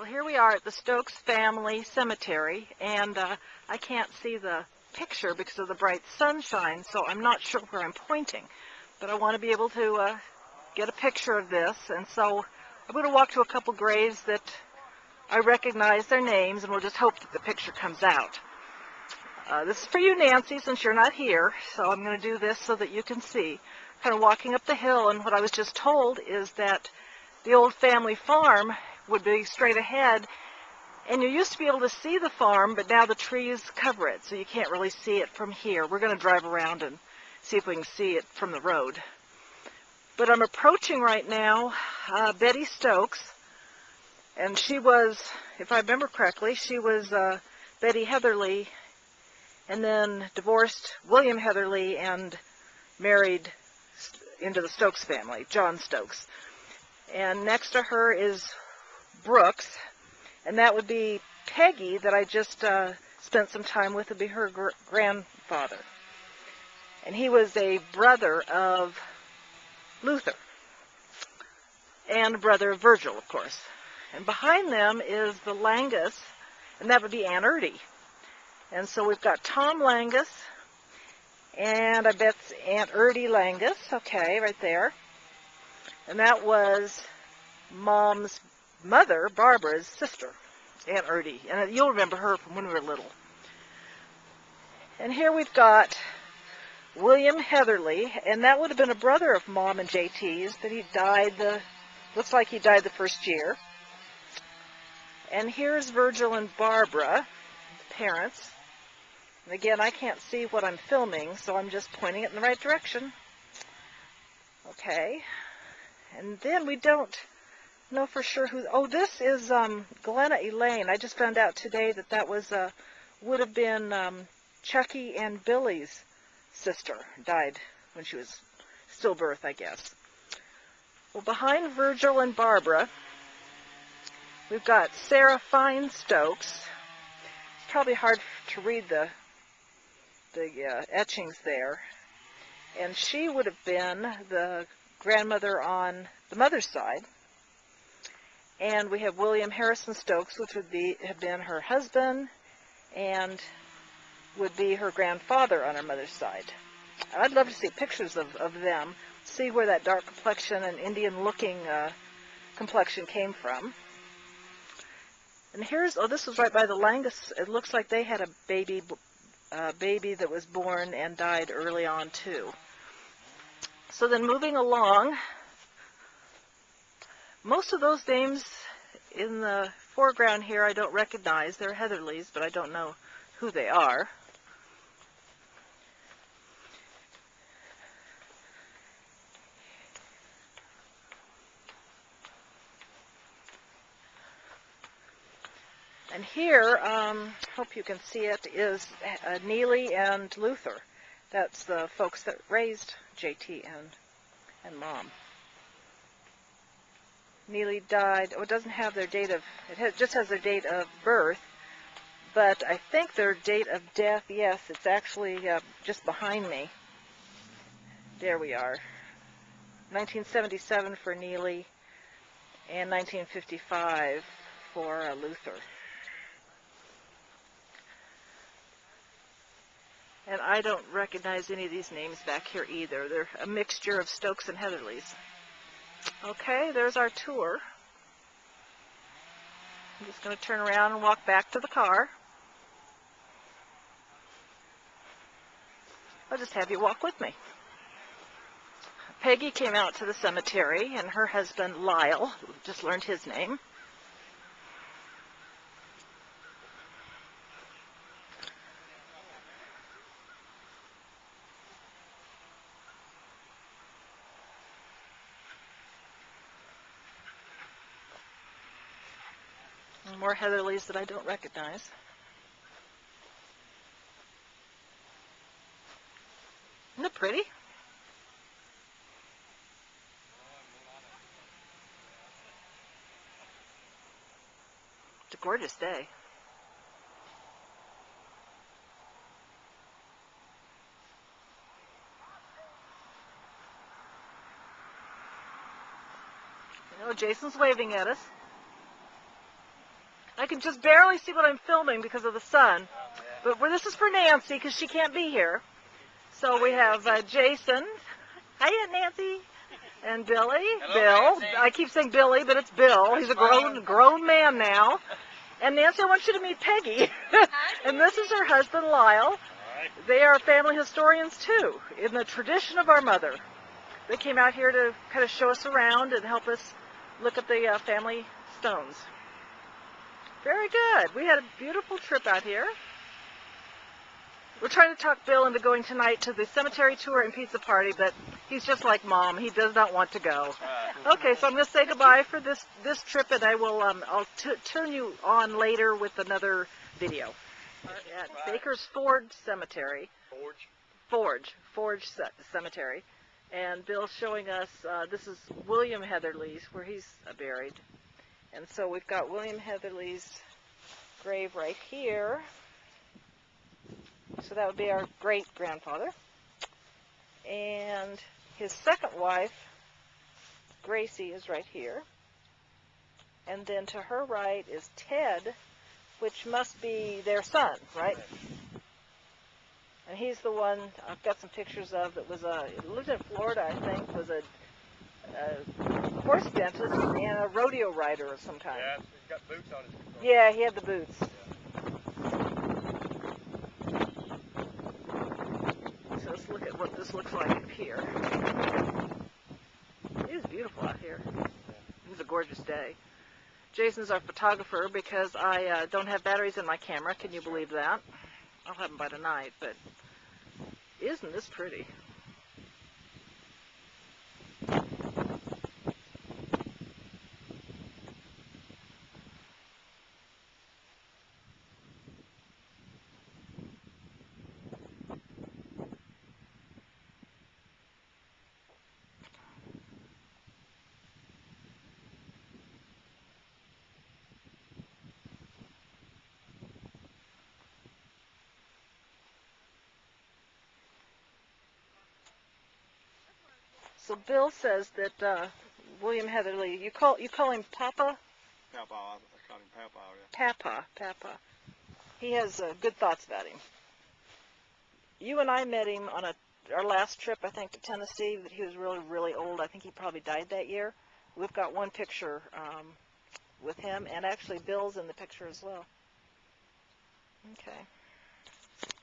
Well, here we are at the Stokes-Family Cemetery, and I can't see the picture because of the bright sunshine, so I'm not sure where I'm pointing. But I want to be able to get a picture of this, and so I'm going to walk to a couple graves that I recognize their names, and we'll just hope that the picture comes out. This is for you, Nancy, since you're not here, so I'm going to do this so that you can see. Kind of walking up the hill, and what I was just told is that the old family farm would be straight ahead, and you used to be able to see the farm, but now the trees cover it, so you can't really see it from here. We're going to drive around and see if we can see it from the road. But I'm approaching right now Betty Stokes, and she was, if I remember correctly, she was Betty Heatherly, and then divorced William Heatherly and married into the Stokes family, John Stokes. And next to her is Brooks, and that would be Peggy that I just spent some time with, would be her grandfather. And he was a brother of Luther, and a brother of Virgil, of course. And behind them is the Langus, and that would be Aunt Ertie. And so we've got Tom Langus, and I bet it's Aunt Ertie Langus, okay, right there. And that was Mom's mother, Barbara's sister, Aunt Ertie. And you'll remember her from when we were little. And here we've got William Heatherly, and that would have been a brother of Mom and JT's, but he died looks like he died the first year. And here's Virgil and Barbara, the parents. And again, I can't see what I'm filming, so I'm just pointing it in the right direction. Okay. And then we don't know for sure who... Oh, this is Glenna Elaine. I just found out today that that was would have been Chucky and Billy's sister. Died when she was stillbirth, I guess. Well, behind Virgil and Barbara, we've got Sarah Fine Stokes. It's probably hard to read the etchings there. And she would have been the grandmother on the mother's side. And we have William Harrison Stokes, which would have been her husband, and would be her grandfather on her mother's side. I'd love to see pictures of them, see where that dark complexion and Indian-looking complexion came from. And here's, oh, this was right by the Langus. It looks like they had a baby that was born and died early on, too. So then moving along, most of those names in the foreground here I don't recognize. They're Heatherlys, but I don't know who they are. And here, hope you can see it, is Neely and Luther. That's the folks that raised JT and Mom. Neely died, oh, it doesn't have their date of, just has their date of birth, but I think their date of death, yes, it's actually just behind me. There we are. 1977 for Neely and 1955 for Luther. And I don't recognize any of these names back here either. They're a mixture of Stokes and Heatherlys. Okay, there's our tour. I'm just going to turn around and walk back to the car. I'll just have you walk with me. Peggy came out to the cemetery, and her husband, Lyle, just learned his name. More Heatherlys that I don't recognize. Isn't it pretty? It's a gorgeous day. You know, Jason's waving at us. I can just barely see what I'm filming because of the sun. But this is for Nancy because she can't be here. So we have Jason. Hiya, Nancy. And Billy. Hello, Bill. Nancy. I keep saying Billy, but it's Bill. He's a grown man now. And Nancy, I want you to meet Peggy. And this is her husband, Lyle. They are family historians, too, in the tradition of our mother. They came out here to kind of show us around and help us look at the family stones. Very good. We had a beautiful trip out here. We're trying to talk Bill into going tonight to the cemetery tour and pizza party, but he's just like Mom. He does not want to go. Okay, so I'm going to say goodbye for this trip, and I'll turn you on later with another video. At Baker's Forge Cemetery. Forge Cemetery. And Bill's showing us, this is William Heatherly's, where he's buried. And so we've got William Heatherly's grave right here. So that would be our great-grandfather. And his second wife, Gracie, is right here. And then to her right is Ted, which must be their son, right? And he's the one I've got some pictures of that was lived in Florida, I think, was a horse dentist and a rodeo rider of some kind. Yeah, he's got boots on his control. Yeah, he had the boots. So let's look at what this looks like up here. It is beautiful out here. It was a gorgeous day. Jason's our photographer because I don't have batteries in my camera. Can you believe that? I'll have them by tonight, but isn't this pretty? So Bill says that William Heatherly, you call him Papa? Papa, I call him Papa, yeah. Papa. He has good thoughts about him. You and I met him on our last trip, I think, to Tennessee. That he was really, really old. I think he probably died that year. We've got one picture with him, and actually Bill's in the picture as well. Okay.